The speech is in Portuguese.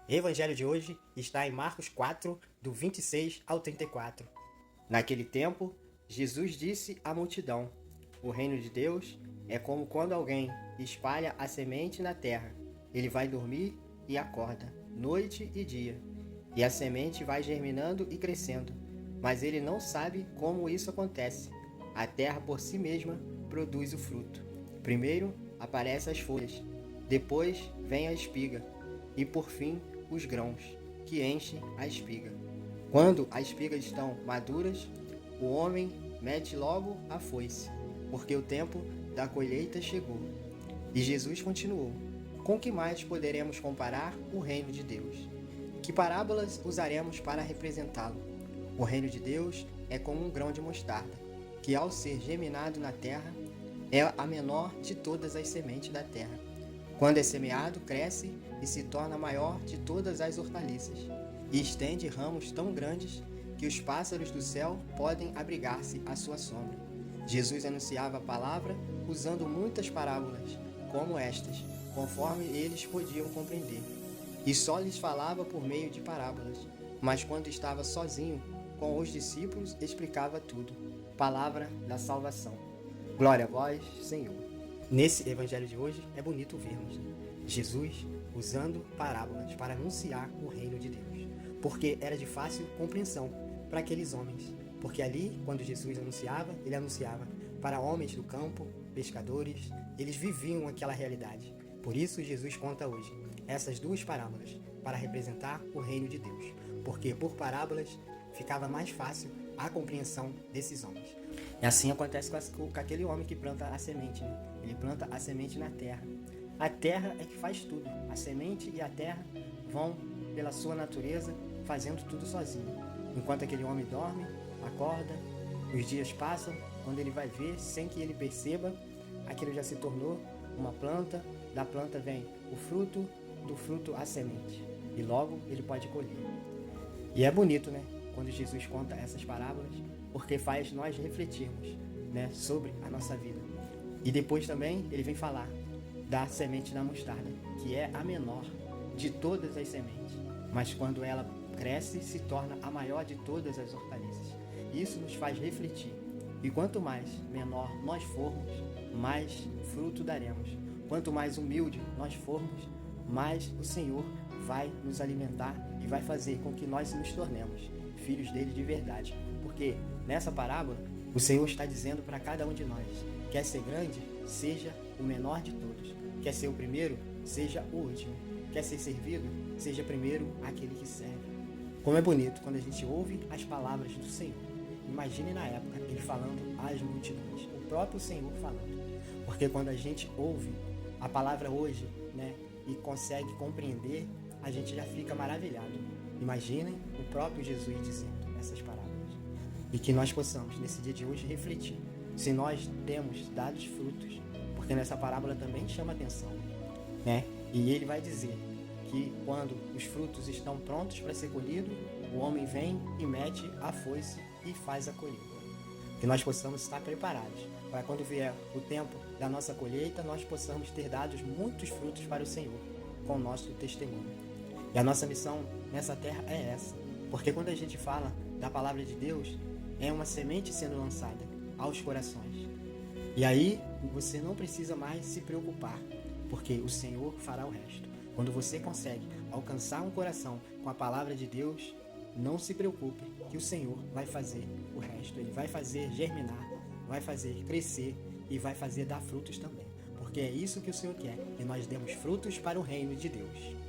O evangelho de hoje está em Marcos 4, do 26 ao 34. Naquele tempo, Jesus disse à multidão: O reino de Deus é como quando alguém espalha a semente na terra. Ele vai dormir e acorda, noite e dia. E a semente vai germinando e crescendo, mas ele não sabe como isso acontece. A terra por si mesma produz o fruto. Primeiro aparecem as folhas, depois vem a espiga, e por fim os grãos, que enchem a espiga. Quando as espigas estão maduras, o homem mete logo a foice, porque o tempo da colheita chegou. E Jesus continuou: Com que mais poderemos comparar o reino de Deus? Que parábolas usaremos para representá-lo? O reino de Deus é como um grão de mostarda, que ao ser geminado na terra, é a menor de todas as sementes da terra. Quando é semeado, cresce e se torna a maior de todas as hortaliças, e estende ramos tão grandes que os pássaros do céu podem abrigar-se à sua sombra. Jesus anunciava a palavra usando muitas parábolas, como estas, conforme eles podiam compreender. E só lhes falava por meio de parábolas, mas quando estava sozinho com os discípulos, explicava tudo. Palavra da salvação. Glória a vós, Senhor. Nesse evangelho de hoje é bonito vermos Jesus usando parábolas para anunciar o reino de Deus, porque era de fácil compreensão para aqueles homens, porque ali, quando Jesus anunciava, ele anunciava para homens do campo, pescadores, eles viviam aquela realidade. Por isso Jesus conta hoje essas duas parábolas para representar o reino de Deus, porque por parábolas ficava mais fácil a compreensão desses homens. E assim acontece com aquele homem que planta a semente, né? Ele planta a semente na terra. A terra é que faz tudo. A semente e a terra vão, pela sua natureza, fazendo tudo sozinho. Enquanto aquele homem dorme, acorda, os dias passam, quando ele vai ver, sem que ele perceba, aquilo já se tornou uma planta, da planta vem o fruto, do fruto a semente. E logo ele pode colher. E é bonito, né? Quando Jesus conta essas parábolas, porque faz nós refletirmos, né, sobre a nossa vida. E depois também ele vem falar da semente da mostarda, que é a menor de todas as sementes, mas quando ela cresce, se torna a maior de todas as hortaliças. Isso nos faz refletir. E quanto mais menor nós formos, mais fruto daremos. Quanto mais humilde nós formos, mais o Senhor vai nos alimentar e vai fazer com que nós nos tornemos filhos dele de verdade. Porque nessa parábola, o Senhor está dizendo para cada um de nós: quer ser grande? Seja o menor de todos. Quer ser o primeiro? Seja o último. Quer ser servido? Seja primeiro aquele que serve. Como é bonito quando a gente ouve as palavras do Senhor. Imagine na época ele falando às multidões, o próprio Senhor falando. Porque quando a gente ouve a palavra hoje, né, e consegue compreender, a gente já fica maravilhado. Imaginem o próprio Jesus dizendo essas palavras. E que nós possamos, nesse dia de hoje, refletir se nós temos dado frutos, porque nessa parábola também chama atenção, né? E ele vai dizer que quando os frutos estão prontos para ser colhido, o homem vem e mete a foice e faz a colheita. Que nós possamos estar preparados para quando vier o tempo da nossa colheita, nós possamos ter dado muitos frutos para o Senhor com o nosso testemunho. E a nossa missão nessa terra é essa, porque quando a gente fala da palavra de Deus, é uma semente sendo lançada aos corações. E aí você não precisa mais se preocupar, porque o Senhor fará o resto. Quando você consegue alcançar um coração com a palavra de Deus, não se preocupe, que o Senhor vai fazer o resto. Ele vai fazer germinar, vai fazer crescer e vai fazer dar frutos também. Porque é isso que o Senhor quer, que nós demos frutos para o reino de Deus.